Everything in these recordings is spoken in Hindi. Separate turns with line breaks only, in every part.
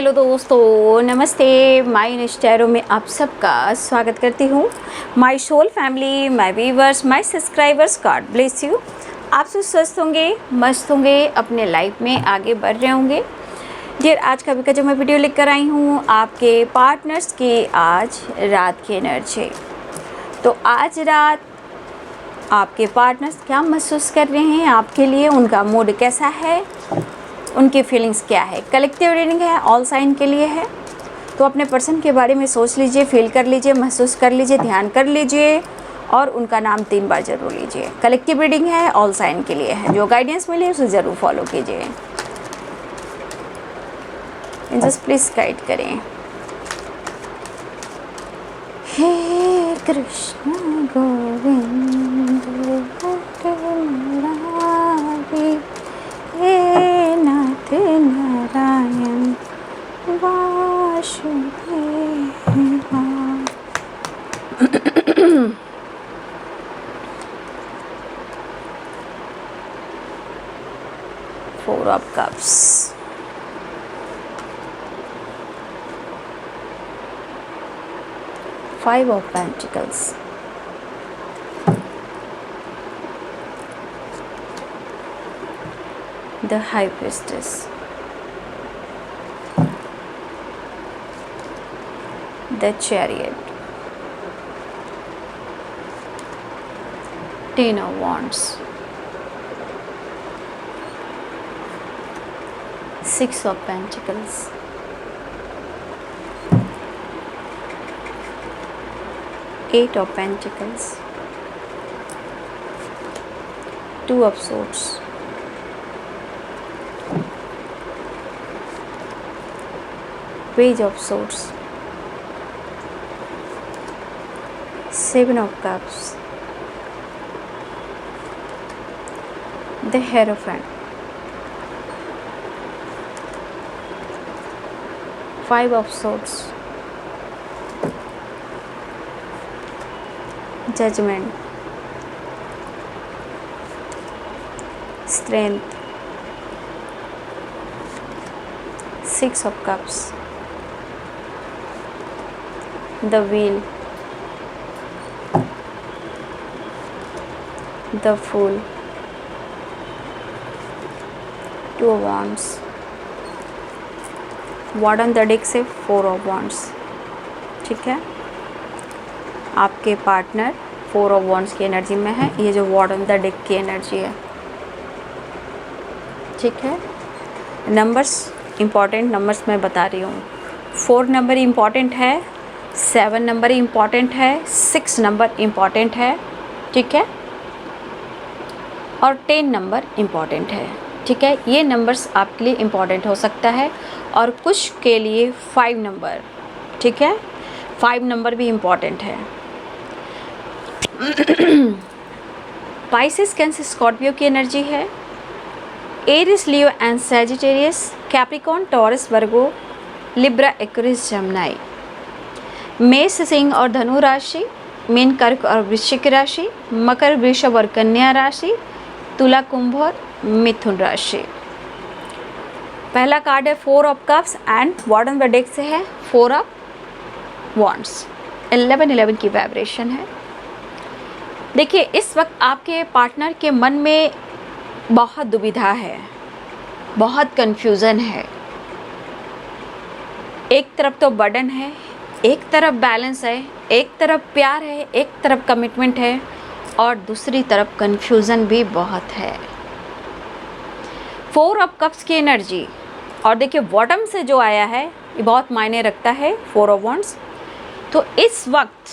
हेलो दोस्तों, नमस्ते। माय इंस्टारो में आप सबका स्वागत करती हूँ। My soul family, my viewers, my subscribers, God bless you. आप सब स्वस्थ होंगे, मस्त होंगे, अपने लाइफ में आगे बढ़ रहे होंगे। डियर, आज का जो मैं वीडियो लेकर आई हूँ आपके पार्टनर्स की आज रात की एनर्जी। तो आज रात आपके पार्टनर्स क्या महसूस कर रहे हैं आपके लिए, उनका मूड कैसा है, उनकी फीलिंग्स क्या है। कलेक्टिव रीडिंग है, ऑल साइन के लिए है। तो अपने पर्सन के बारे में सोच लीजिए, फील कर लीजिए, महसूस कर लीजिए, ध्यान कर लीजिए और उनका नाम 3 बार जरूर लीजिए। कलेक्टिव रीडिंग है, ऑल साइन के लिए है। जो गाइडेंस मिले उसे ज़रूर फॉलो कीजिए। जस्ट प्लीज़ गाइड करें। हे कृष्ण गोविंद मुरारी, हे नाथ Narayan Vasudev. 4 of Cups, Five of Pentacles, the High Priestess, the Chariot, 10 of Wands, 6 of Pentacles, Eight of Pentacles, 2 of Swords, Page of Swords, 7 of Cups, the Hierophant, 5 of Swords, Judgment, Strength, 6 of Cups, the Wheel, the Fool, 2 of Wands, Ward on the deck से 4 of Wands। ठीक है, आपके पार्टनर 4 ऑफ वॉन्ड्स की एनर्जी में है। ये जो वॉर्ड ऑन द डेक की एनर्जी है, ठीक है। नंबर्स इम्पॉर्टेंट नंबर्स मैं बता रही हूँ। 4 नंबर इम्पॉर्टेंट है, 7 नंबर इम्पॉर्टेंट है, 6 नंबर इम्पॉर्टेंट है, ठीक है, और 10 नंबर इम्पॉर्टेंट है, ठीक है। ये नंबर्स आपके लिए इम्पॉर्टेंट हो सकता है और कुछ के लिए 5 नंबर, ठीक है, 5 नंबर भी इम्पॉर्टेंट है। पाइसेस, कैंसर, स्कॉर्पियो की एनर्जी है। Aries, Leo and Sagittarius, Capricorn, Taurus, Virgo, Libra, Aquarius, Gemini. मेष, सिंह और धनु राशि, मीन, कर्क और वृश्चिक राशि, मकर, वृषभ और कन्या राशि, तुला, कुंभ और मिथुन राशि। पहला कार्ड है 4 of cups and word on the deck से है 4 ऑफ वॉन्ड्स। 11 की वाइब्रेशन है। देखिए, इस वक्त आपके पार्टनर के मन में बहुत दुविधा है, बहुत कंफ्यूजन है। एक तरफ तो बर्डन है, एक तरफ बैलेंस है, एक तरफ प्यार है, एक तरफ कमिटमेंट है और दूसरी तरफ कंफ्यूजन भी बहुत है। 4 ऑफ कप्स की एनर्जी, और देखिए बॉटम से जो आया है ये बहुत मायने रखता है। 4 ऑफ वॉन्ड्स। तो इस वक्त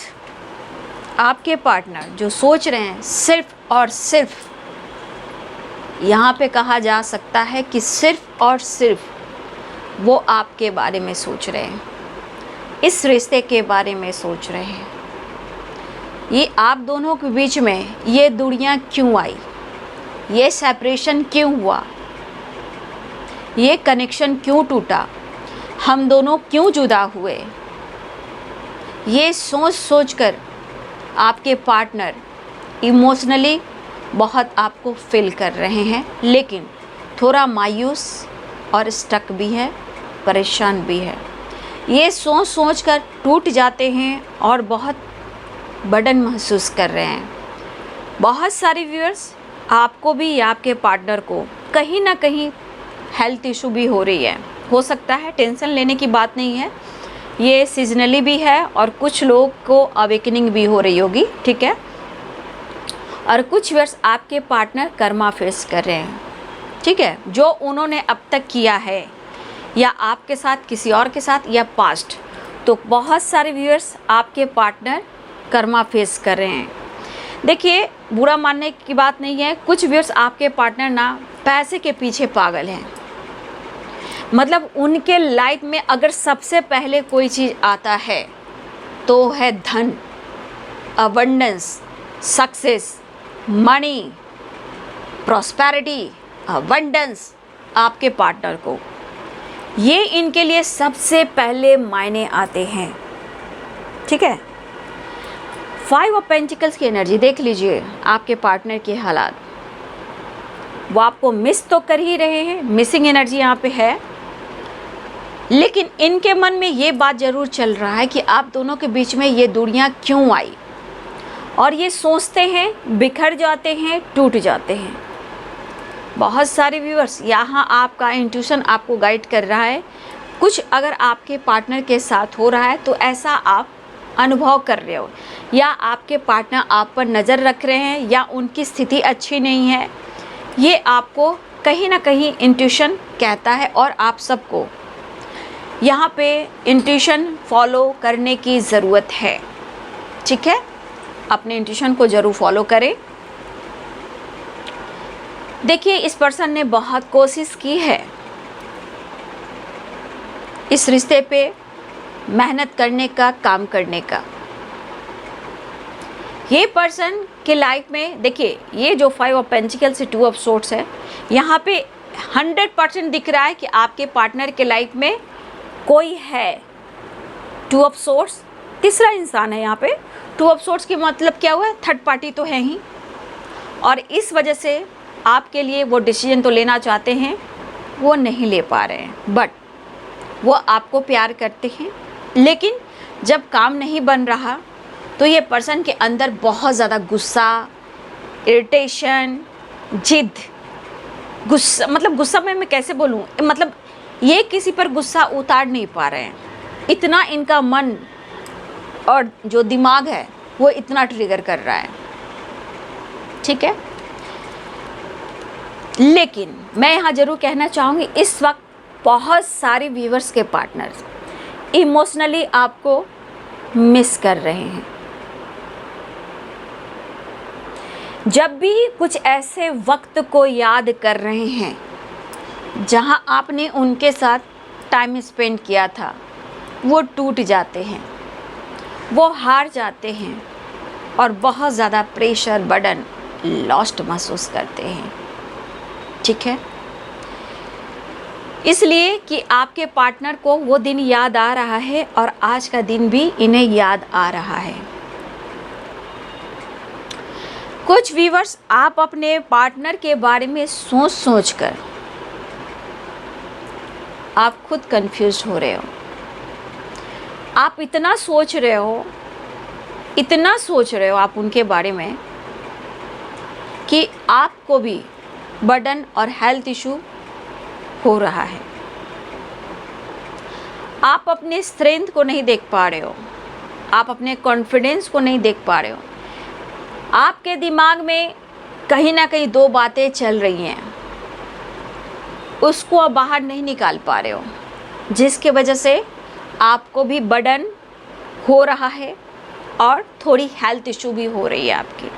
आपके पार्टनर जो सोच रहे हैं, सिर्फ और सिर्फ यहाँ पे कहा जा सकता है कि सिर्फ और सिर्फ वो आपके बारे में सोच रहे हैं, इस रिश्ते के बारे में सोच रहे हैं। ये आप दोनों के बीच में ये दूरियां क्यों आई, ये सेपरेशन क्यों हुआ, ये कनेक्शन क्यों टूटा, हम दोनों क्यों जुदा हुए, ये सोच सोच कर आपके पार्टनर इमोशनली बहुत आपको फील कर रहे हैं, लेकिन थोड़ा मायूस और स्टक भी है परेशान भी है। ये सोच सोच कर टूट जाते हैं और बहुत बर्डन महसूस कर रहे हैं। बहुत सारे व्यूअर्स, आपको भी या आपके पार्टनर को कहीं ना कहीं हेल्थ इशू भी हो रही है। हो सकता है, टेंशन लेने की बात नहीं है, ये सीजनली भी है और कुछ लोग को अवेकनिंग भी हो रही होगी, ठीक है। और कुछ व्यूअर्स आपके पार्टनर कर्मा फेस कर रहे हैं, ठीक है, जो उन्होंने अब तक किया है या आपके साथ किसी और के साथ या पास्ट। तो बहुत सारे व्यूअर्स आपके पार्टनर कर्मा फेस कर रहे हैं। देखिए, बुरा मानने की बात नहीं है, कुछ व्यूअर्स आपके पार्टनर ना पैसे के पीछे पागल हैं। मतलब उनके लाइफ में अगर सबसे पहले कोई चीज़ आता है तो है धन, abundance, success, money, prosperity, abundance. आपके पार्टनर को ये इनके लिए सबसे पहले मायने आते हैं, ठीक है। 5 ऑफ पेंटिकल्स की एनर्जी देख लीजिए, आपके पार्टनर के हालात, वो आपको मिस तो कर ही रहे हैं, मिसिंग एनर्जी यहाँ पे है, लेकिन इनके मन में ये बात ज़रूर चल रहा है कि आप दोनों के बीच में ये दूरियां क्यों आई, और ये सोचते हैं, बिखर जाते हैं, टूट जाते हैं। बहुत सारे व्यूअर्स, यहाँ आपका इंट्यूशन आपको गाइड कर रहा है, कुछ अगर आपके पार्टनर के साथ हो रहा है तो ऐसा आप अनुभव कर रहे हो, या आपके पार्टनर आप पर नज़र रख रहे हैं, या उनकी स्थिति अच्छी नहीं है। ये आपको कहीं ना कहीं इंट्यूशन कहता है, और आप सबको यहाँ पे इंट्यूशन फॉलो करने की ज़रूरत है, ठीक है। अपने इंट्यूशन को ज़रूर फॉलो करें। देखिए, इस पर्सन ने बहुत कोशिश की है इस रिश्ते पे मेहनत करने का, काम करने का। ये पर्सन के लाइफ में देखिए, ये जो 5 ऑफ पेंटिकल से 2 ऑफ सोर्ड्स है, यहाँ पे 100% दिख रहा है कि आपके पार्टनर के लाइफ में कोई है। 2 ऑफ सोर्ड्स तीसरा इंसान है यहाँ पे। 2 ऑफ सोर्ड्स की मतलब क्या हुआ, थर्ड पार्टी तो है ही, और इस वजह से आपके लिए वो डिसीजन तो लेना चाहते हैं, वो नहीं ले पा रहे हैं। बट वो आपको प्यार करते हैं, लेकिन जब काम नहीं बन रहा तो ये पर्सन के अंदर बहुत ज़्यादा गुस्सा, इरिटेशन, जिद, गुस्सा, मतलब गुस्सा में मैं कैसे बोलूँ, मतलब ये किसी पर गुस्सा उतार नहीं पा रहे हैं, इतना इनका मन और जो दिमाग है वो इतना ट्रिगर कर रहा है, ठीक है। लेकिन मैं यहाँ ज़रूर कहना चाहूँगी, इस वक्त बहुत सारे व्यूवर्स के पार्टनर्स इमोशनली आपको मिस कर रहे हैं। जब भी कुछ ऐसे वक्त को याद कर रहे हैं जहाँ आपने उनके साथ टाइम स्पेंड किया था, वो टूट जाते हैं, वो हार जाते हैं और बहुत ज़्यादा प्रेशर, बर्डन, लॉस्ट महसूस करते हैं, ठीक है। इसलिए कि आपके पार्टनर को वो दिन याद आ रहा है, और आज का दिन भी इन्हें याद आ रहा है। कुछ व्यूअर्स, आप अपने पार्टनर के बारे में सोच सोच कर आप खुद कंफ्यूज हो रहे हो। आप इतना सोच रहे हो, इतना सोच रहे हो आप उनके बारे में कि आपको भी बर्डन और हेल्थ इशू हो रहा है। आप अपने स्ट्रेंथ को नहीं देख पा रहे हो, आप अपने कॉन्फिडेंस को नहीं देख पा रहे हो। आपके दिमाग में कहीं ना कहीं 2 बातें चल रही हैं, उसको आप बाहर नहीं निकाल पा रहे हो, जिसके वजह से आपको भी बर्डन हो रहा है और थोड़ी हेल्थ इशू भी हो रही है आपकी,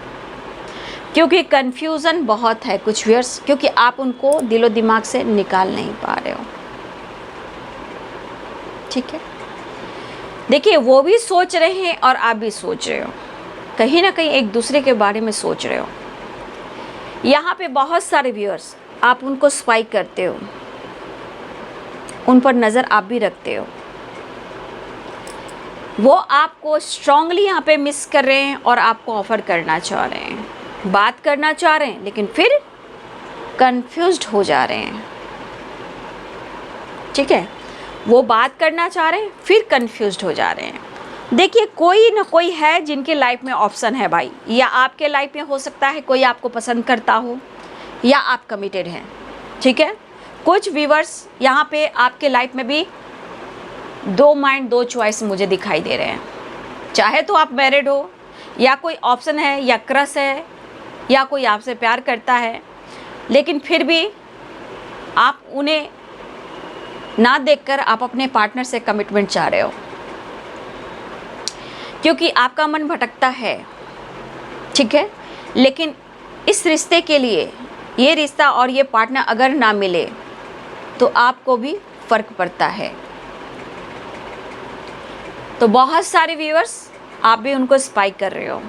क्योंकि कन्फ्यूज़न बहुत है कुछ व्यूअर्स, क्योंकि आप उनको दिलो दिमाग से निकाल नहीं पा रहे हो, ठीक है। देखिए, वो भी सोच रहे हैं और आप भी सोच रहे हो, कहीं ना कहीं एक दूसरे के बारे में सोच रहे हो। यहाँ पे बहुत सारे व्यूअर्स, आप उनको स्पाई करते हो, उन पर नज़र आप भी रखते हो। वो आपको स्ट्रांगली यहाँ पे मिस कर रहे हैं और आपको ऑफ़र करना चाह रहे हैं, बात करना चाह रहे हैं, लेकिन फिर कंफ्यूज्ड हो जा रहे हैं, ठीक है। वो बात करना चाह रहे हैं, फिर कंफ्यूज्ड हो जा रहे हैं। देखिए, कोई ना कोई है जिनके लाइफ में ऑप्शन है भाई, या आपके लाइफ में हो सकता है कोई आपको पसंद करता हो, या आप कमिटेड हैं, ठीक है। कुछ व्यूअर्स यहाँ पे आपके लाइफ में भी दो माइंड, दो चॉइस मुझे दिखाई दे रहे हैं। चाहे तो आप मैरिड हो, या कोई ऑप्शन है, या क्रश है, या कोई आपसे प्यार करता है, लेकिन फिर भी आप उन्हें ना देखकर आप अपने पार्टनर से कमिटमेंट चाह रहे हो, क्योंकि आपका मन भटकता है, ठीक है। लेकिन इस रिश्ते के लिए, ये रिश्ता और ये पार्टनर अगर ना मिले तो आपको भी फ़र्क पड़ता है। तो बहुत सारे व्यूअर्स आप भी उनको स्पाई कर रहे हो।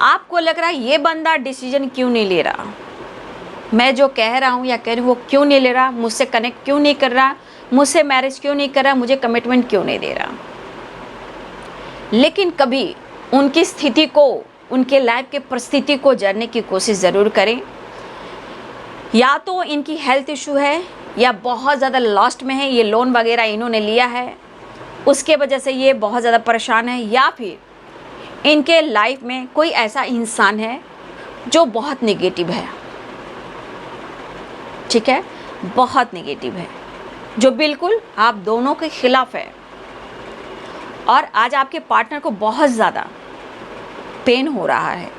आपको लग रहा है ये बंदा डिसीजन क्यों नहीं ले रहा, मैं जो कह रहा हूँ या कह रही हूँ वो क्यों नहीं ले रहा, मुझसे कनेक्ट क्यों नहीं कर रहा, मुझसे मैरिज क्यों नहीं कर रहा, मुझे कमिटमेंट क्यों नहीं दे रहा। लेकिन कभी उनकी स्थिति को, उनके लाइफ के परिस्थिति को जानने की कोशिश ज़रूर करें। या तो इनकी हेल्थ इशू है, या बहुत ज़्यादा लॉस्ट में है, ये लोन वगैरह इन्होंने लिया है, उसके वजह से ये बहुत ज़्यादा परेशान है, या फिर इनके लाइफ में कोई ऐसा इंसान है जो बहुत नेगेटिव है, ठीक है, बहुत नेगेटिव है, जो बिल्कुल आप दोनों के खिलाफ है। और आज आपके पार्टनर को बहुत ज़्यादा पेन हो रहा है,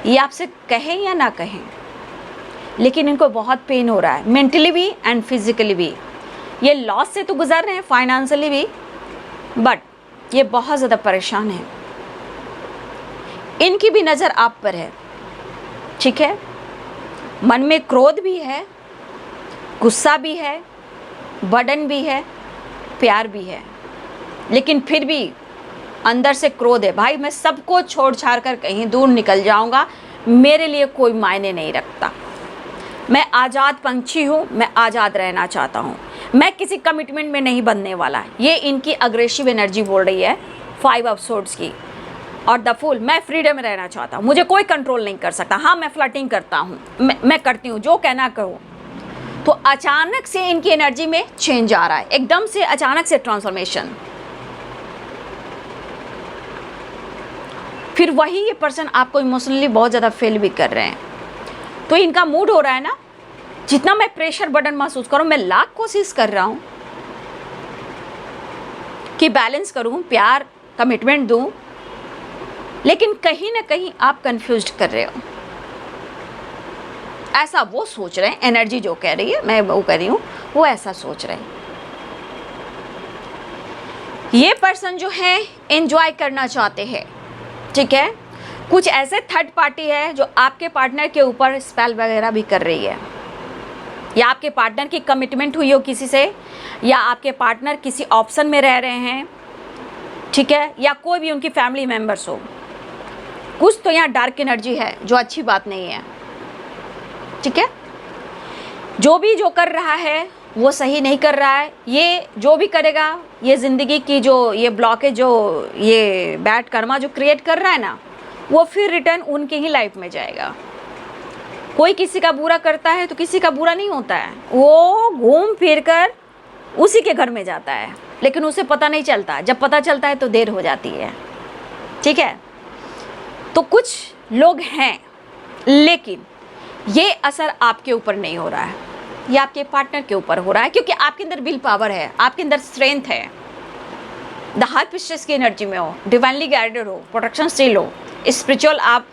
ये आपसे कहें या ना कहें, लेकिन इनको बहुत पेन हो रहा है, मेंटली भी एंड फिजिकली भी। ये लॉस से तो गुजर रहे हैं, फाइनेंशियली भी, बट ये बहुत ज़्यादा परेशान है। इनकी भी नज़र आप पर है, ठीक है। मन में क्रोध भी है, गुस्सा भी है, बर्डन भी है, प्यार भी है, लेकिन फिर भी अंदर से क्रोध है, भाई मैं सबको छोड़ छाड़ कर कहीं दूर निकल जाऊंगा, मेरे लिए कोई मायने नहीं रखता, मैं आज़ाद पंछी हूँ, मैं आज़ाद रहना चाहता हूँ, मैं किसी कमिटमेंट में नहीं बंधने वाला। ये इनकी अग्रेसिव एनर्जी बोल रही है 5 ऑफ सोर्ड्स की। और द फूल, मैं फ्रीडम में रहना चाहता हूँ, मुझे कोई कंट्रोल नहीं कर सकता। हाँ, मैं फ्लर्टिंग करता हूँ, मैं करती हूँ, जो कहना करो। तो अचानक से इनकी एनर्जी में चेंज आ रहा है, एकदम से अचानक से ट्रांसफॉर्मेशन। फिर वही ये पर्सन आपको इमोशनली बहुत ज़्यादा फेल भी कर रहे हैं। तो इनका मूड हो रहा है ना, जितना मैं प्रेशर बर्डन महसूस करूँ, मैं लाख कोशिश कर रहा हूँ कि बैलेंस करूँ, प्यार कमिटमेंट दूँ, लेकिन कहीं ना कहीं आप कंफ्यूज्ड कर रहे हो। ऐसा वो सोच रहे हैं, एनर्जी जो कह रही है, मैं वो कह रही हूँ, वो ऐसा सोच रहे हैं। ये पर्सन जो है एंजॉय करना चाहते हैं, ठीक है। कुछ ऐसे थर्ड पार्टी है जो आपके पार्टनर के ऊपर स्पेल वगैरह भी कर रही है, या आपके पार्टनर की कमिटमेंट हुई हो किसी से, या आपके पार्टनर किसी ऑप्शन में रह रहे हैं, ठीक है, या कोई भी उनकी फैमिली मेम्बर्स हो। कुछ तो यहाँ डार्क एनर्जी है जो अच्छी बात नहीं है, ठीक है। जो कर रहा है वो सही नहीं कर रहा है। ये जो भी करेगा, ये ज़िंदगी की जो ये ब्लॉकेज, जो ये बैड कर्मा जो क्रिएट कर रहा है ना, वो फिर रिटर्न उनके ही लाइफ में जाएगा। कोई किसी का बुरा करता है तो किसी का बुरा नहीं होता है, वो घूम फिर कर उसी के घर में जाता है, लेकिन उसे पता नहीं चलता। जब पता चलता है तो देर हो जाती है, ठीक है। तो कुछ लोग हैं, लेकिन ये असर आपके ऊपर नहीं हो रहा है, ये आपके पार्टनर के ऊपर हो रहा है, क्योंकि आपके अंदर विल पावर है, आपके अंदर स्ट्रेंथ है, द हार्ट पिस्टस की एनर्जी में हो, डिवाइनली गाइडेड हो, प्रोटेक्शन स्टिल हो, स्पिरिचुअल। आप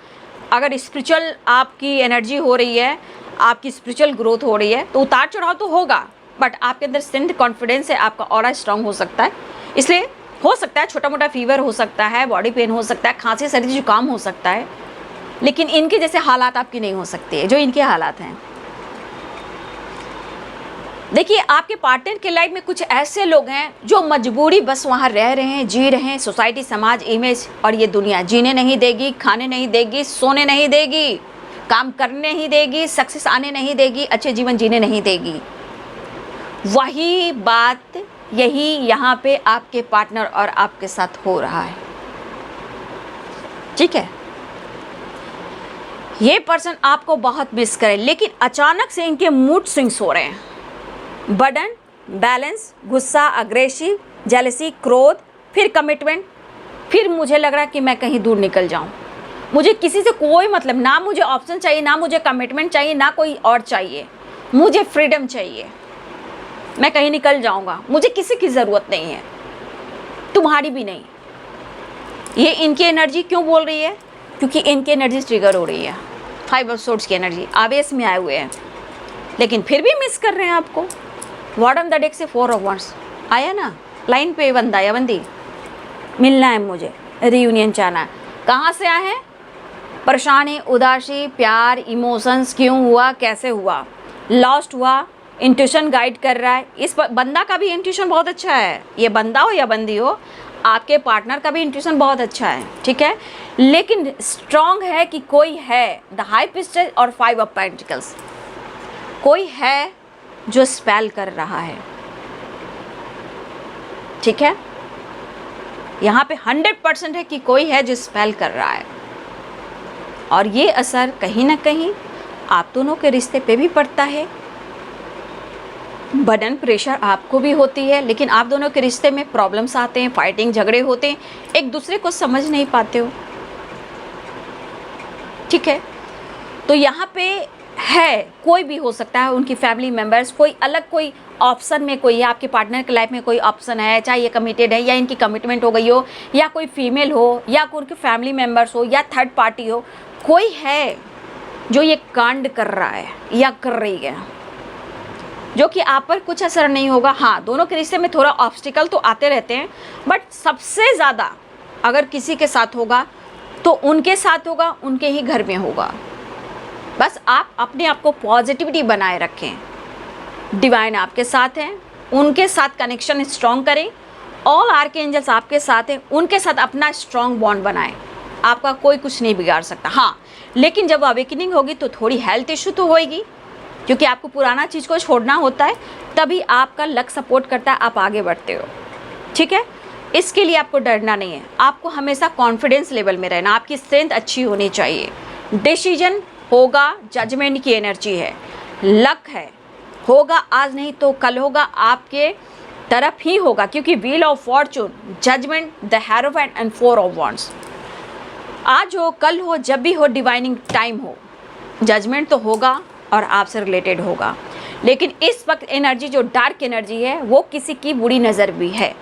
अगर स्पिरिचुअल आपकी एनर्जी हो रही है, आपकी स्पिरिचुअल ग्रोथ हो रही है, तो उतार चढ़ाव तो होगा, बट आपके अंदर स्ट्रेंथ, कॉन्फिडेंस है, आपका ऑरा स्ट्रांग हो सकता है। इसलिए हो सकता है छोटा मोटा फीवर हो सकता है, बॉडी पेन हो सकता है, खांसी सर्दी जुकाम हो सकता है, लेकिन इनके जैसे हालात आपकी नहीं हो सकते है जो इनके हालात हैं। देखिए, आपके पार्टनर के लाइफ में कुछ ऐसे लोग हैं जो मजबूरी बस वहाँ रह रहे हैं, जी रहे हैं। सोसाइटी, समाज, इमेज और ये दुनिया जीने नहीं देगी, खाने नहीं देगी, सोने नहीं देगी, काम करने नहीं देगी, सक्सेस आने नहीं देगी, अच्छे जीवन जीने नहीं देगी। वही बात यही यहाँ पे आपके पार्टनर और आपके साथ हो रहा है, ठीक है। ये पर्सन आपको बहुत मिस करे, लेकिन अचानक से इनके मूड स्विंग्स हो रहे हैं, बर्डन, बैलेंस, गुस्सा, अग्रेसिव, जेलसी, क्रोध, फिर कमिटमेंट, फिर मुझे लग रहा है कि मैं कहीं दूर निकल जाऊं, मुझे किसी से कोई मतलब, ना मुझे ऑप्शन चाहिए, ना मुझे कमिटमेंट चाहिए, ना कोई और चाहिए, मुझे फ्रीडम चाहिए, मैं कहीं निकल जाऊंगा, मुझे किसी की ज़रूरत नहीं है, तुम्हारी भी नहीं। ये इनकी एनर्जी क्यों बोल रही है? क्योंकि इनकी एनर्जी ट्रिगर हो रही है, 5 ऑफ सोर्ड्स की एनर्जी, आवेश में आए हुए हैं, लेकिन फिर भी मिस कर रहे हैं आपको। बॉटम द डेक से 4 ऑफ वांड्स आया ना, लाइन पे बंदा या बंदी, मिलना है मुझे, रियूनियन चाहना है। कहाँ से आए हैं? परेशान है, उदासी, प्यार, इमोशंस, क्यों हुआ, कैसे हुआ, लॉस्ट हुआ, इंट्यूशन गाइड कर रहा है। इस बंदा का भी इंट्यूशन बहुत अच्छा है, ये बंदा हो या बंदी हो, आपके पार्टनर का भी इंट्यूशन बहुत अच्छा है, ठीक है, लेकिन स्ट्रॉन्ग है कि कोई है, द हाई पिस्टल और 5 ऑफ पेंटिकल्स, कोई है जो स्पेल कर रहा है, ठीक है, यहाँ पे 100% है कि कोई है जो स्पेल कर रहा है, और ये असर कहीं ना कहीं आप दोनों के रिश्ते पे भी पड़ता है। बर्डन, प्रेशर आपको भी होती है, लेकिन आप दोनों के रिश्ते में प्रॉब्लम्स आते हैं, फाइटिंग, झगड़े होते हैं, एक दूसरे को समझ नहीं पाते हो, ठीक है। तो यहाँ पे है, कोई भी हो सकता है, उनकी फैमिली मेम्बर्स, कोई अलग कोई ऑप्शन में कोई है, आपके पार्टनर के लाइफ में कोई ऑप्शन है, चाहे ये कमिटेड है या इनकी कमिटमेंट हो गई हो, या कोई फीमेल हो, या कोई उनके फैमिली मेम्बर्स हो, या थर्ड पार्टी हो, कोई है जो ये कांड कर रहा है या कर रही है, जो कि आप पर कुछ असर नहीं होगा। हाँ, दोनों के रिश्ते में थोड़ा ऑब्स्टिकल तो आते रहते हैं, बट सबसे ज़्यादा अगर किसी के साथ होगा तो उनके साथ होगा, उनके ही घर में होगा। बस आप अपने आप को पॉजिटिविटी बनाए रखें, डिवाइन आपके साथ हैं, उनके साथ कनेक्शन स्ट्रॉन्ग करें, ऑल आर्कएंजल्स आपके साथ हैं, उनके साथ अपना स्ट्रॉन्ग बॉन्ड बनाएं, आपका कोई कुछ नहीं बिगाड़ सकता। हाँ, लेकिन जब अवेकनिंग होगी तो थोड़ी हेल्थ इशू तो होएगी, क्योंकि आपको पुराना चीज़ को छोड़ना होता है, तभी आपका लक सपोर्ट करता है, आप आगे बढ़ते हो, ठीक है। इसके लिए आपको डरना नहीं है, आपको हमेशा कॉन्फिडेंस लेवल में रहना, आपकी स्ट्रेंथ अच्छी होनी चाहिए, डिसीजन होगा, जजमेंट की एनर्जी है, लक है, होगा आज नहीं तो कल होगा, आपके तरफ ही होगा, क्योंकि wheel of fortune, judgement, the hierophant and 4 of wands, आज हो, कल हो, जब भी हो, डिवाइनिंग टाइम हो, जजमेंट तो होगा और आपसे रिलेटेड होगा। लेकिन इस वक्त एनर्जी जो डार्क एनर्जी है, वो किसी की बुरी नज़र भी है,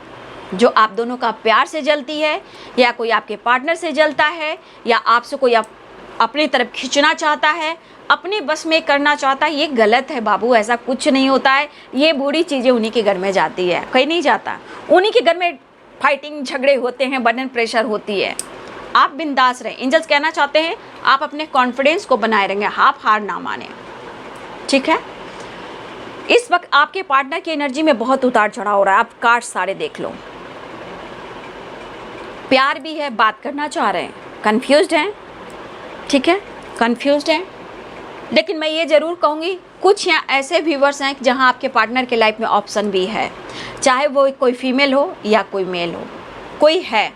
जो आप दोनों का प्यार से जलती है, या कोई आपके पार्टनर से जलता है, या आपसे कोई अपनी तरफ खींचना चाहता है, अपने बस में करना चाहता है। ये गलत है बाबू, ऐसा कुछ नहीं होता है, ये बुरी चीज़ें उन्हीं के घर में जाती है, कहीं नहीं जाता, उन्हीं के घर में फाइटिंग, झगड़े होते हैं, बर्डन, प्रेशर होती है। आप बिंदास रहें, एंजल्स कहना चाहते हैं आप अपने कॉन्फिडेंस को बनाए रहेंगे, आप हार ना माने, ठीक है। इस वक्त आपके पार्टनर की एनर्जी में बहुत उतार चढ़ाव हो रहा है, आप कार्ड सारे देख लो, प्यार भी है, बात करना चाह रहे हैं, कंफ्यूज्ड हैं, ठीक है, कंफ्यूज्ड हैं। लेकिन मैं ये ज़रूर कहूँगी, कुछ यहाँ ऐसे व्यूवर्स हैं जहाँ आपके पार्टनर के लाइफ में ऑप्शन भी है, चाहे वो कोई फीमेल हो या कोई मेल हो, कोई है,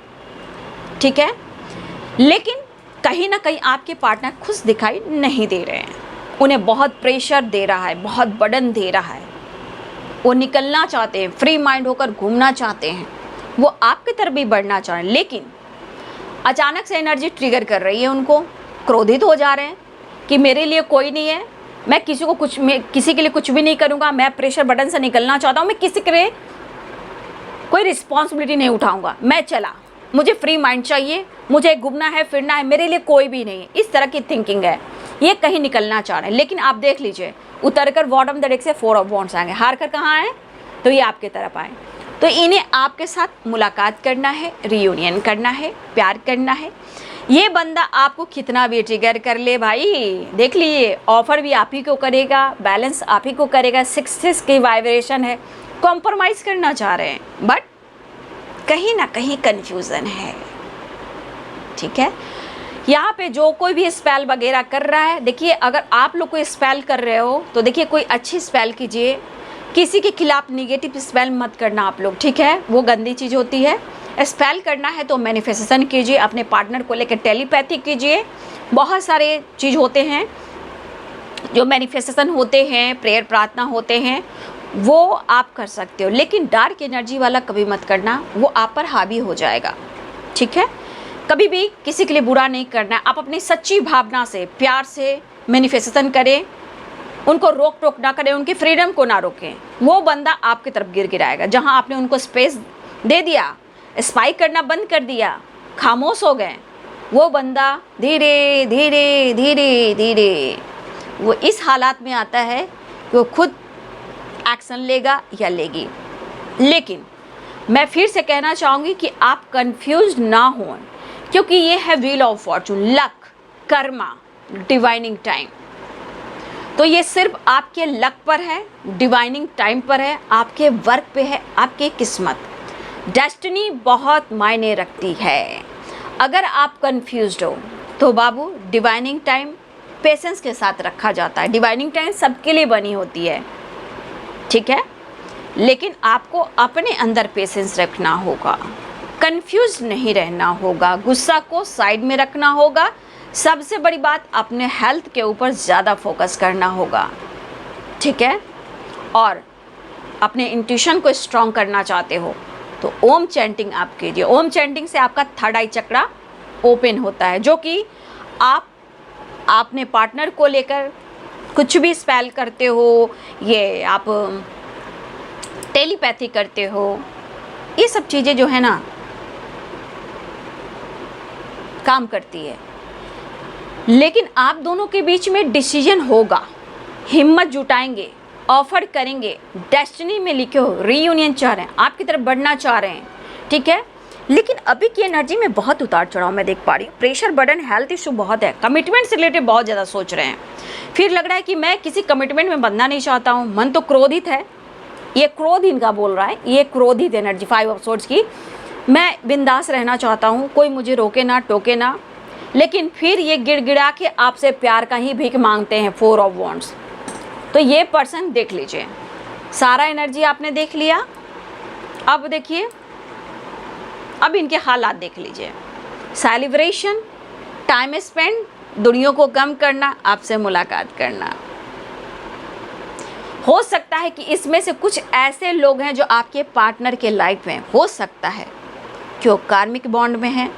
ठीक है, लेकिन कहीं ना कहीं आपके पार्टनर खुश दिखाई नहीं दे रहे हैं, उन्हें बहुत प्रेशर दे रहा है, बहुत बर्डन दे रहा है, वो निकलना चाहते हैं, फ्री माइंड होकर घूमना चाहते हैं, वो आपकी तरफ भी बढ़ना चाह रहे हैं, लेकिन अचानक से एनर्जी ट्रिगर कर रही है उनको, क्रोधित हो जा रहे हैं कि मेरे लिए कोई नहीं है, मैं किसी के लिए कुछ भी नहीं करूँगा, मैं प्रेशर बटन से निकलना चाहता हूँ, मैं किसी के लिए कोई रिस्पॉन्सिबिलिटी नहीं उठाऊँगा, मैं चला, मुझे फ्री माइंड चाहिए, मुझे घूमना है, फिरना है, मेरे लिए कोई भी नहीं है, इस तरह की थिंकिंग है, ये कहीं निकलना चाह रहे हैं। लेकिन आप देख लीजिए, उतर कर बॉटम द डेक से 4 ऑफ वांड्स आएंगे, हार कर कहाँ आए, तो ये आपके तरफ आए, तो इन्हें आपके साथ मुलाकात करना है, रियूनियन करना है, प्यार करना है। ये बंदा आपको कितना भी ट्रिगर कर ले भाई, देख लीजिए, ऑफर भी आप ही को करेगा, बैलेंस आप ही को करेगा, 6 की वाइब्रेशन है, कॉम्प्रोमाइज़ करना चाह रहे हैं, बट कहीं ना कहीं कन्फ्यूज़न है, ठीक है। यहाँ पे जो कोई भी स्पेल वगैरह कर रहा है, देखिए अगर आप लोग कोई स्पेल कर रहे हो तो देखिए कोई अच्छी स्पेल कीजिए, किसी के खिलाफ निगेटिव स्पेल मत करना आप लोग, ठीक है, वो गंदी चीज़ होती है। स्पेल करना है तो मैनिफेस्टेशन कीजिए, अपने पार्टनर को लेकर टेलीपैथी कीजिए, बहुत सारे चीज़ होते हैं जो मैनिफेस्टेशन होते हैं, प्रेयर, प्रार्थना होते हैं, वो आप कर सकते हो, लेकिन डार्क एनर्जी वाला कभी मत करना, वो आप पर हावी हो जाएगा। ठीक है, कभी भी किसी के लिए बुरा नहीं करना है। आप अपनी सच्ची भावना से, प्यार से मैनिफेस्टेशन करें, उनको रोक टोक ना करें, उनकी फ्रीडम को ना रोकें। वो बंदा आपकी तरफ गिर गिराएगा। जहाँ आपने उनको स्पेस दे दिया, स्पाइक करना बंद कर दिया, खामोश हो गए, वो बंदा धीरे धीरे धीरे धीरे वो इस हालात में आता है कि वो खुद एक्शन लेगा या लेगी। लेकिन मैं फिर से कहना चाहूँगी कि आप कंफ्यूज ना हों, क्योंकि ये है wheel of Fortune, luck, Karma, divining time. तो ये सिर्फ आपके लक पर है, डिवाइनिंग टाइम पर है, आपके वर्क पे है, आपकी किस्मत। डेस्टिनी बहुत मायने रखती है। अगर आप कंफ्यूज्ड हो तो बाबू, डिवाइनिंग टाइम पेशेंस के साथ रखा जाता है। डिवाइनिंग टाइम सबके लिए बनी होती है, ठीक है, लेकिन आपको अपने अंदर पेशेंस रखना होगा, कंफ्यूज नहीं रहना होगा, गुस्सा को साइड में रखना होगा। सबसे बड़ी बात, अपने हेल्थ के ऊपर ज़्यादा फोकस करना होगा, ठीक है। और अपने इंट्यूशन को स्ट्रॉन्ग करना चाहते हो तो ओम चैंटिंग आप कीजिए। ओम चैंटिंग से आपका थर्ड आई चक्रा ओपन होता है, जो कि आप अपने पार्टनर को लेकर कुछ भी स्पेल करते हो, ये आप टेलीपैथी करते हो, ये सब चीज़ें जो है ना काम करती है। लेकिन आप दोनों के बीच में डिसीजन होगा, हिम्मत जुटाएंगे, ऑफर करेंगे, डेस्टिनी में लिखे हो, रीयूनियन चाह रहे हैं, आपकी तरफ बढ़ना चाह रहे हैं, ठीक है। लेकिन अभी की एनर्जी में बहुत उतार चढ़ाव मैं देख पा रही हूँ। प्रेशर, बर्डन, हेल्थ इशू बहुत है, कमिटमेंट से रिलेटेड बहुत ज़्यादा सोच रहे हैं। फिर लग रहा है कि मैं किसी कमिटमेंट में बंधना नहीं चाहता हूँ, मन तो क्रोधित है, ये क्रोध इनका बोल रहा है, ये क्रोधित एनर्जी 5 ऑफ सोर्ड्स की। मैं बिंदास रहना चाहता हूँ, कोई मुझे रोके ना टोके ना, लेकिन फिर ये गिड़गिड़ा के आपसे प्यार का ही भीख मांगते हैं, 4 ऑफ वॉन्ड्स। तो ये पर्सन देख लीजिए, सारा एनर्जी आपने देख लिया। अब देखिए, अब इनके हालात देख लीजिए। सेलिब्रेशन, टाइम स्पेंड, दुनिया को कम करना, आपसे मुलाकात करना। हो सकता है कि इसमें से कुछ ऐसे लोग हैं जो आपके पार्टनर के लाइफ में, हो सकता है कि वो कार्मिक बॉन्ड में हैं,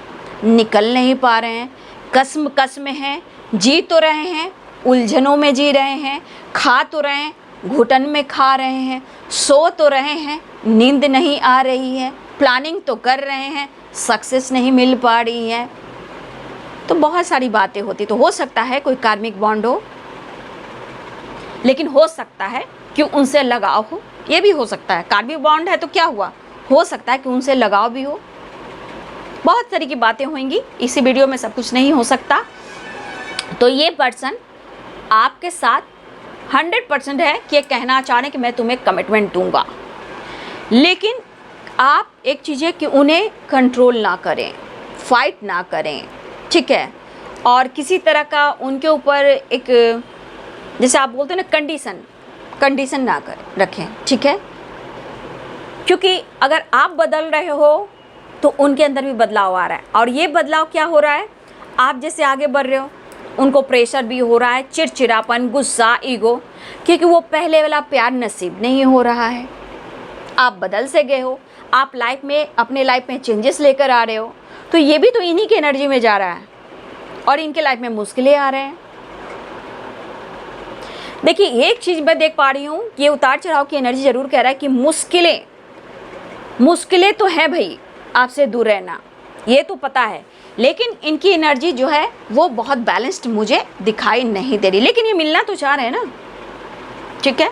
निकल नहीं पा रहे हैं, कस में हैं, जी तो रहे हैं, उलझनों में जी रहे हैं, खा तो रहे हैं, घुटन में खा रहे हैं, सो तो रहे हैं, नींद नहीं आ रही है, प्लानिंग तो कर रहे हैं, सक्सेस नहीं मिल पा रही है। तो बहुत सारी बातें होती, तो हो सकता है कोई कार्मिक बॉन्ड हो, लेकिन हो सकता है कि उनसे लगाव हो, ये भी हो सकता है। कार्मिक बॉन्ड है तो क्या हुआ, हो सकता है कि उनसे लगाव भी हो। बहुत सारी की बातें होंगी, इसी वीडियो में सब कुछ नहीं हो सकता। तो ये पर्सन आपके साथ 100% है कि ये कहना चाह रहे हैं कि मैं तुम्हें कमिटमेंट दूंगा, लेकिन आप एक चीज़ है कि उन्हें कंट्रोल ना करें, फाइट ना करें, ठीक है। और किसी तरह का उनके ऊपर एक, जैसे आप बोलते हैं ना, कंडीशन ना कर रखें, ठीक है। क्योंकि अगर आप बदल रहे हो तो उनके अंदर भी बदलाव आ रहा है, और ये बदलाव क्या हो रहा है, आप जैसे आगे बढ़ रहे हो उनको प्रेशर भी हो रहा है, चिड़चिड़ापन, गुस्सा, ईगो, क्योंकि वो पहले वाला प्यार नसीब नहीं हो रहा है। आप बदल से गए हो, आप लाइफ में, अपने लाइफ में चेंजेस लेकर आ रहे हो, तो ये भी तो इन्हीं की एनर्जी में जा रहा है और इनके लाइफ में मुश्किलें आ रहे हैं। देखिए, एक चीज़ मैं देख पा रही हूँ, ये उतार चढ़ाव की एनर्जी ज़रूर कह रहा है कि मुश्किलें तो है भाई, आपसे दूर रहना, ये तो पता है, लेकिन इनकी एनर्जी जो है वो बहुत बैलेंस्ड मुझे दिखाई नहीं दे रही, लेकिन ये मिलना तो चाह रहे हैं ना, ठीक है।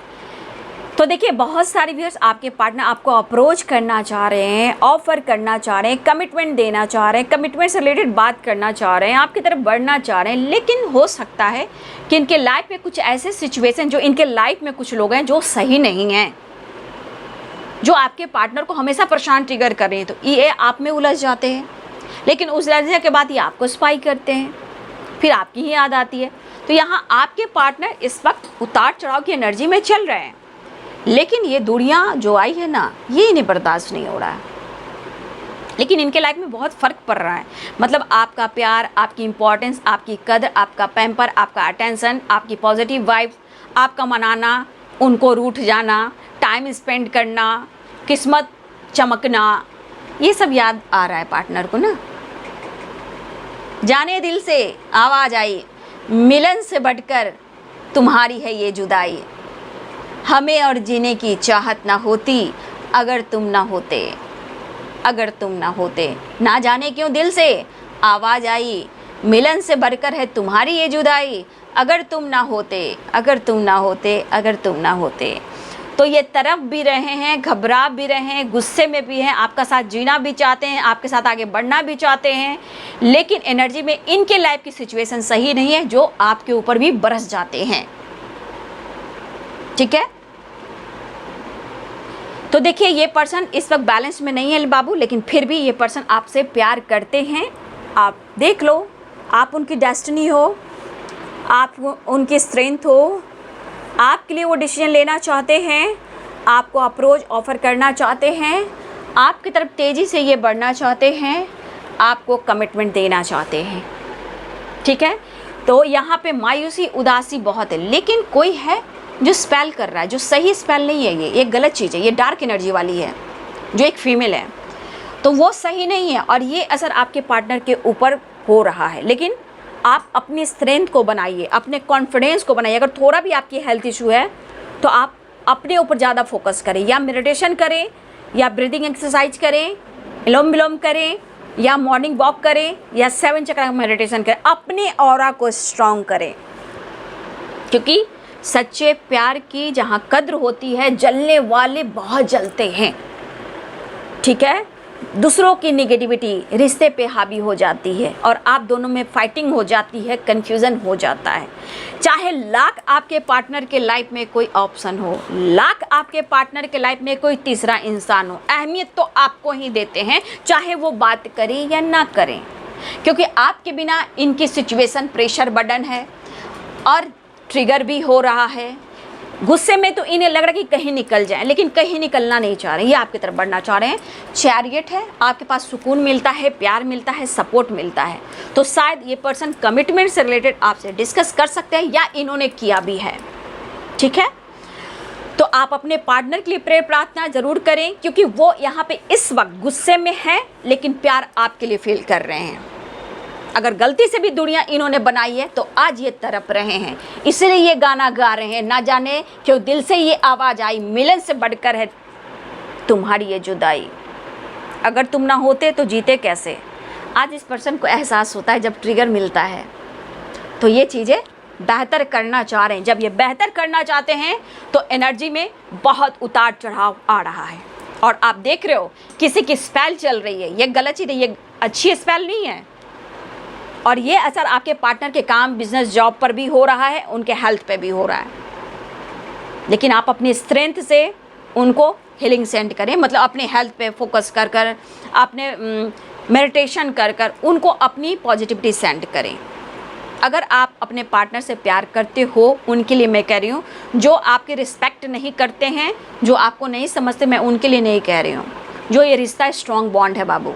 तो देखिए, बहुत सारे व्यूअर्स, आपके पार्टनर आपको अप्रोच करना चाह रहे हैं, ऑफर करना चाह रहे हैं, कमिटमेंट देना चाह रहे हैं, कमिटमेंट से रिलेटेड बात करना चाह रहे हैं, आपकी तरफ बढ़ना चाह रहे हैं, लेकिन हो सकता है कि इनके लाइफ में कुछ ऐसे सिचुएशन, जो इनके लाइफ में कुछ लोग हैं जो सही नहीं हैं, जो आपके पार्टनर को हमेशा परेशान ट्रिगर कर रहे हैं, तो ये आप में उलझ जाते हैं, लेकिन उलझने के बाद ये आपको स्पाई करते हैं, फिर आपकी ही याद आती है। तो यहाँ आपके पार्टनर इस वक्त उतार चढ़ाव की एनर्जी में चल रहे हैं, लेकिन ये दूरियाँ जो आई है ना, ये इन्हें बर्दाश्त नहीं हो रहा है, लेकिन इनके लाइफ में बहुत फ़र्क पड़ रहा है। मतलब आपका प्यार, आपकी इम्पोर्टेंस, आपकी कदर, आपका पैम्पर, आपका अटेंशन, आपकी पॉजिटिव वाइब्स, आपका मनाना, उनको रूठ जाना, टाइम स्पेंड करना, किस्मत चमकना, ये सब याद आ रहा है पार्टनर को ना। जाने दिल से आवाज़ आई, मिलन से बढ़कर तुम्हारी है ये जुदाई, हमें और जीने की चाहत ना होती अगर तुम ना होते, अगर तुम ना होते। ना जाने क्यों दिल से आवाज़ आई, मिलन से बढ़कर है तुम्हारी ये जुदाई, अगर तुम ना होते, अगर तुम ना होते, अगर तुम ना होते। तो ये तरफ भी रहे हैं, घबरा भी रहे हैं, गुस्से में भी हैं, आपका साथ जीना भी चाहते हैं, आपके साथ आगे बढ़ना भी चाहते हैं, लेकिन एनर्जी में इनके लाइफ की सिचुएशन सही नहीं है जो आपके ऊपर भी बरस जाते हैं। ठीक है, तो देखिए ये पर्सन इस वक्त बैलेंस में नहीं है बाबू, लेकिन फिर भी ये पर्सन आपसे प्यार करते हैं। आप देख लो, आप उनकी डेस्टिनी हो, आप उनकी स्ट्रेंथ हो, आपके लिए वो डिसीजन लेना चाहते हैं, आपको अप्रोच ऑफ़र करना चाहते हैं, आपकी तरफ तेज़ी से ये बढ़ना चाहते हैं, आपको कमिटमेंट देना चाहते हैं। ठीक है, तो यहाँ पे मायूसी उदासी बहुत है, लेकिन कोई है जो स्पेल कर रहा है, जो सही स्पेल नहीं है, ये गलत चीज़ है, ये डार्क एनर्जी वाली है, जो एक फीमेल है, तो वो सही नहीं है और ये असर आपके पार्टनर के ऊपर हो रहा है। लेकिन आप अपनी स्ट्रेंथ को बनाइए, अपने कॉन्फिडेंस को बनाइए। अगर थोड़ा भी आपकी हेल्थ इशू है तो आप अपने ऊपर ज़्यादा फोकस करें, या मेडिटेशन करें, या ब्रीदिंग एक्सरसाइज करें, अनुलोम विलोम करें, या मॉर्निंग वॉक करें, या 7 चक्र मेडिटेशन करें, अपने ऑरा को स्ट्रॉन्ग करें। क्योंकि सच्चे प्यार की जहाँ कद्र होती है, जलने वाले बहुत जलते हैं। ठीक है, दूसरों की निगेटिविटी रिश्ते पे हावी हो जाती है और आप दोनों में फाइटिंग हो जाती है, कन्फ्यूज़न हो जाता है। चाहे लाख आपके पार्टनर के लाइफ में कोई ऑप्शन हो, लाख आपके पार्टनर के लाइफ में कोई तीसरा इंसान हो, अहमियत तो आपको ही देते हैं, चाहे वो बात करें या ना करें, क्योंकि आपके बिना इनकी सिचुएशन प्रेशर बर्डन है और ट्रिगर भी हो रहा है। गुस्से में तो इन्हें लग रहा है कि कहीं निकल जाए, लेकिन कहीं निकलना नहीं चाह रहे, ये आपकी तरफ बढ़ना चाह रहे हैं। चैरियट है, आपके पास सुकून मिलता है, प्यार मिलता है, सपोर्ट मिलता है। तो शायद ये पर्सन कमिटमेंट से रिलेटेड आपसे डिस्कस कर सकते हैं या इन्होंने किया भी है। ठीक है, तो आप अपने पार्टनर के लिए प्रेयर प्रार्थना ज़रूर करें, क्योंकि वो यहाँ पे इस वक्त गुस्से में है लेकिन प्यार आपके लिए फील कर रहे हैं। अगर गलती से भी दुनिया इन्होंने बनाई है तो आज ये तड़प रहे हैं, इसलिए ये गाना गा रहे हैं। ना जाने क्यों दिल से ये आवाज़ आई, मिलन से बढ़कर है तुम्हारी ये जुदाई, अगर तुम ना होते तो जीते कैसे। आज इस पर्सन को एहसास होता है जब ट्रिगर मिलता है तो ये चीज़ें बेहतर करना चाह रहे हैं। जब ये बेहतर करना चाहते हैं तो एनर्जी में बहुत उतार चढ़ाव आ रहा है और आप देख रहे हो किसी की स्पेल चल रही है। ये गलत चीज़ है, ये अच्छी स्पेल नहीं है और ये असर आपके पार्टनर के काम, बिजनेस, जॉब पर भी हो रहा है, उनके हेल्थ पे भी हो रहा है। लेकिन आप अपनी स्ट्रेंथ से उनको हीलिंग सेंड करें, मतलब अपने हेल्थ पे फोकस कर कर, अपने मेडिटेशन कर कर उनको अपनी पॉजिटिविटी सेंड करें। अगर आप अपने पार्टनर से प्यार करते हो, उनके लिए मैं कह रही हूँ, जो आपकी रिस्पेक्ट नहीं करते हैं, जो आपको नहीं समझते, मैं उनके लिए नहीं कह रही हूँ। जो ये रिश्ता स्ट्रॉन्ग बॉन्ड है बाबू,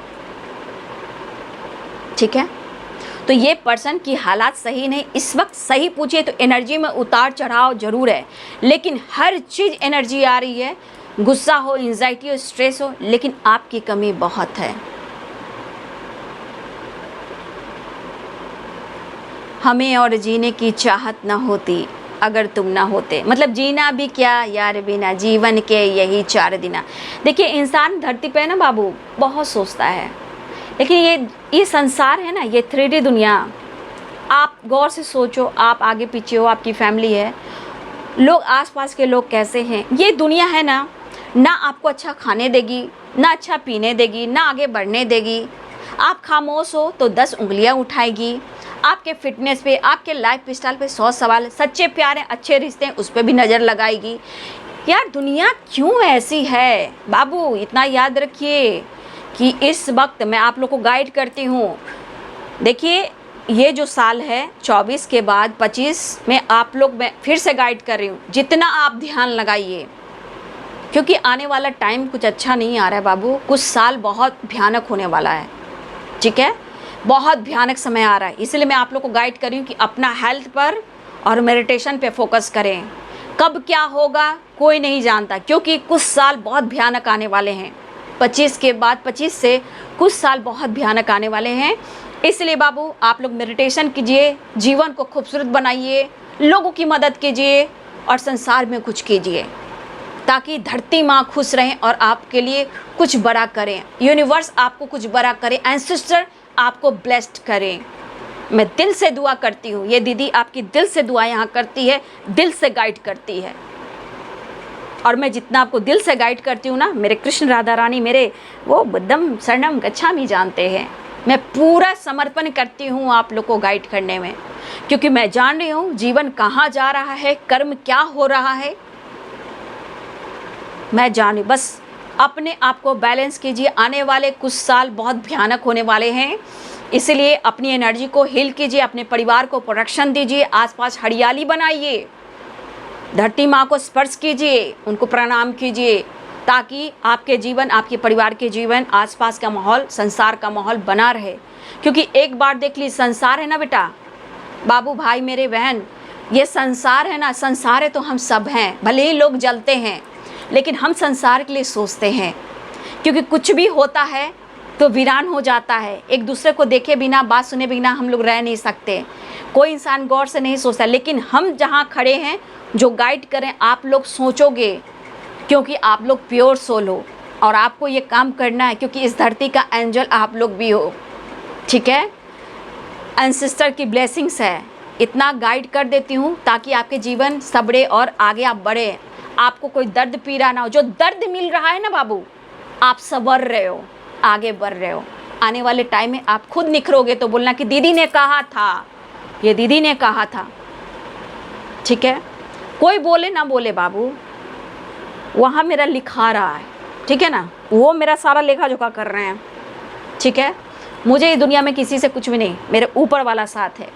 ठीक है। तो ये पर्सन की हालात सही नहीं इस वक्त। सही पूछिए तो एनर्जी में उतार चढ़ाव जरूर है, लेकिन हर चीज़ एनर्जी आ रही है। गुस्सा हो, एंजाइटी हो, स्ट्रेस हो, लेकिन आपकी कमी बहुत है। हमें और जीने की चाहत ना होती अगर तुम ना होते, मतलब जीना भी क्या यार बिना, जीवन के यही 4 दिन। देखिए इंसान धरती पे ना बाबू बहुत सोचता है, लेकिन ये संसार है ना, ये 3D दुनिया। आप गौर से सोचो, आप आगे पीछे हो, आपकी फैमिली है, लोग आसपास के लोग कैसे हैं। ये दुनिया है ना आपको अच्छा खाने देगी, ना अच्छा पीने देगी, ना आगे बढ़ने देगी। आप खामोश हो तो 10 उंगलियां उठाएगी। आपके फिटनेस पे, आपके लाइफ स्टाइल पे 100 सवाल। सच्चे प्यार हैं, अच्छे रिश्ते हैं, उस पर भी नज़र लगाएगी। यार दुनिया क्यों ऐसी है बाबू, इतना याद रखिए कि इस वक्त मैं आप लोग को गाइड करती हूँ। देखिए ये जो साल है 24 के बाद 25 में आप लोग, मैं फिर से गाइड कर रही हूँ, जितना आप ध्यान लगाइए, क्योंकि आने वाला टाइम कुछ अच्छा नहीं आ रहा है बाबू। कुछ साल बहुत भयानक होने वाला है, ठीक है, बहुत भयानक समय आ रहा है। इसलिए मैं आप लोग को गाइड कर रही हूँ कि अपना हेल्थ पर और मेडिटेशन पे फोकस करें। कब क्या होगा कोई नहीं जानता, क्योंकि कुछ साल बहुत भयानक आने वाले हैं। 25 के बाद 25 से कुछ साल बहुत भयानक आने वाले हैं। इसलिए बाबू आप लोग मेडिटेशन कीजिए, जीवन को खूबसूरत बनाइए, लोगों की मदद कीजिए और संसार में कुछ कीजिए, ताकि धरती माँ खुश रहें और आपके लिए कुछ बड़ा करें, यूनिवर्स आपको कुछ बड़ा करे, एंसेस्टर आपको ब्लेस्ड करें। मैं दिल से दुआ करती हूँ, ये दीदी आपकी दिल से दुआ यहाँ करती है, दिल से गाइड करती है। और मैं जितना आपको दिल से गाइड करती हूँ ना, मेरे कृष्ण राधा रानी मेरे वो बुद्धम शरणम गच्छामि जानते हैं। मैं पूरा समर्पण करती हूँ आप लोग को गाइड करने में, क्योंकि मैं जान रही हूँ जीवन कहाँ जा रहा है, कर्म क्या हो रहा है। मैं जानी, बस अपने आप को बैलेंस कीजिए। आने वाले कुछ साल बहुत भयानक होने वाले हैं, इसलिए अपनी एनर्जी को हील कीजिए, अपने परिवार को प्रोटेक्शन दीजिए, आसपास हरियाली बनाइए, धरती माँ को स्पर्श कीजिए, उनको प्रणाम कीजिए, ताकि आपके जीवन, आपके परिवार के जीवन, आसपास का माहौल, संसार का माहौल बना रहे। क्योंकि एक बार देख ली, संसार है ना बेटा, बाबू भाई मेरे बहन, ये संसार है ना, संसार है तो हम सब हैं। भले ही लोग जलते हैं लेकिन हम संसार के लिए सोचते हैं, क्योंकि कुछ भी होता है तो वीरान हो जाता है। एक दूसरे को देखे बिना, बात सुने बिना हम लोग रह नहीं सकते, कोई इंसान गौर से नहीं सोचता। लेकिन हम जहाँ खड़े हैं, जो गाइड करें, आप लोग सोचोगे, क्योंकि आप लोग प्योर सोल हो और आपको ये काम करना है, क्योंकि इस धरती का एंजल आप लोग भी हो, ठीक है। एंसेस्टर की ब्लेसिंग्स है, इतना गाइड कर देती हूँ ताकि आपके जीवन सबड़े और आगे आप बढ़े, आपको कोई दर्द पीड़ा ना हो। जो दर्द मिल रहा है ना बाबू, आप सबर रहे हो, आगे बढ़ रहे हो। आने वाले टाइम में आप खुद निखरोगे तो बोलना कि दीदी ने कहा था, ये दीदी ने कहा था, ठीक है। कोई बोले ना बोले बाबू, वहाँ मेरा लिखा रहा है, ठीक है ना, वो मेरा सारा लेखा जोखा कर रहे हैं, ठीक है। मुझे इस दुनिया में किसी से कुछ भी नहीं, मेरे ऊपर वाला साथ है,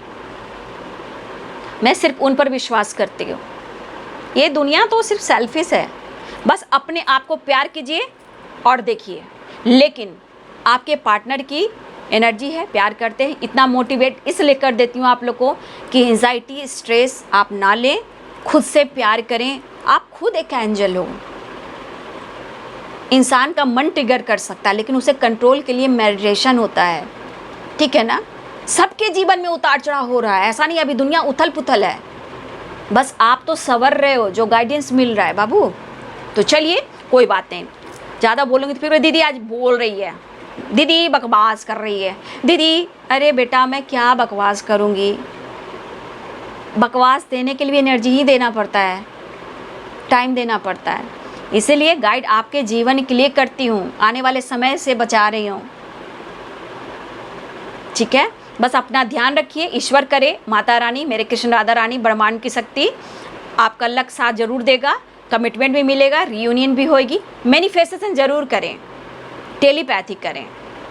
मैं सिर्फ उन पर विश्वास करती हूँ। ये दुनिया तो सिर्फ सेल्फिश है, बस अपने आप को प्यार कीजिए और देखिए। लेकिन आपके पार्टनर की एनर्जी है, प्यार करते हैं, इतना मोटिवेट इसलिए कर देती हूँ आप लोग को कि एंजाइटी, स्ट्रेस आप ना लें, खुद से प्यार करें। आप खुद एक एंजल हो। इंसान का मन ट्रिगर कर सकता है, लेकिन उसे कंट्रोल के लिए मेडिटेशन होता है, ठीक है ना। सबके जीवन में उतार चढ़ाव हो रहा है, ऐसा नहीं अभी दुनिया उथल पुथल है, बस आप तो संवर रहे हो, जो गाइडेंस मिल रहा है बाबू। तो चलिए कोई बात नहीं, ज़्यादा बोलूँगी तो फिर दीदी आज बोल रही है, दीदी बकवास कर रही है, दीदी। अरे बेटा मैं क्या बकवास करूँगी, बकवास देने के लिए एनर्जी ही देना पड़ता है, टाइम देना पड़ता है। इसीलिए गाइड आपके जीवन के लिए करती हूँ, आने वाले समय से बचा रही हूँ, ठीक है। बस अपना ध्यान रखिए, ईश्वर करे, माता रानी, मेरे कृष्ण राधा रानी, ब्रह्मांड की शक्ति आपका लक साथ जरूर देगा, कमिटमेंट भी मिलेगा, रियूनियन भी होगी। मैनिफेस्टेशन ज़रूर करें, टेलीपैथी करें,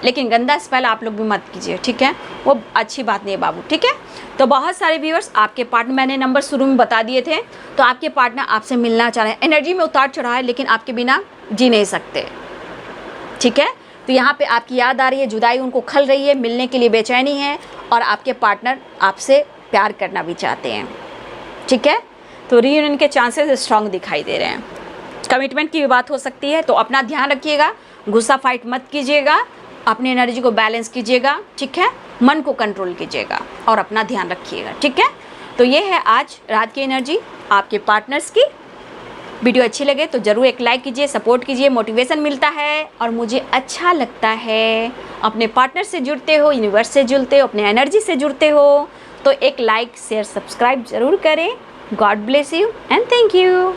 लेकिन गंदा स्पेल आप लोग भी मत कीजिए, ठीक है, वो अच्छी बात नहीं है बाबू, ठीक है। तो बहुत सारे व्यूअर्स, आपके पार्टनर, मैंने नंबर शुरू में बता दिए थे, तो आपके पार्टनर आपसे मिलना चाह रहे हैं, एनर्जी में उतार चढ़ाव है, लेकिन आपके बिना जी नहीं सकते, ठीक है। तो यहाँ पे आपकी याद आ रही है, जुदाई उनको खल रही है, मिलने के लिए बेचैनी है, और आपके पार्टनर आपसे प्यार करना भी चाहते हैं, ठीक है। तो रीयूनियन के चांसेस स्ट्रांग दिखाई दे रहे हैं, कमिटमेंट की भी बात हो सकती है। तो अपना ध्यान रखिएगा, गुस्सा फाइट मत कीजिएगा, अपनी एनर्जी को बैलेंस कीजिएगा, ठीक है, मन को कंट्रोल कीजिएगा और अपना ध्यान रखिएगा, ठीक है। तो ये है आज रात की एनर्जी आपके पार्टनर्स की। वीडियो अच्छी लगे तो ज़रूर एक लाइक कीजिए, सपोर्ट कीजिए, मोटिवेशन मिलता है और मुझे अच्छा लगता है। अपने पार्टनर से जुड़ते हो, यूनिवर्स से जुड़ते हो, अपने एनर्जी से जुड़ते हो, तो एक लाइक, शेयर, सब्सक्राइब ज़रूर करें। God bless you and thank you.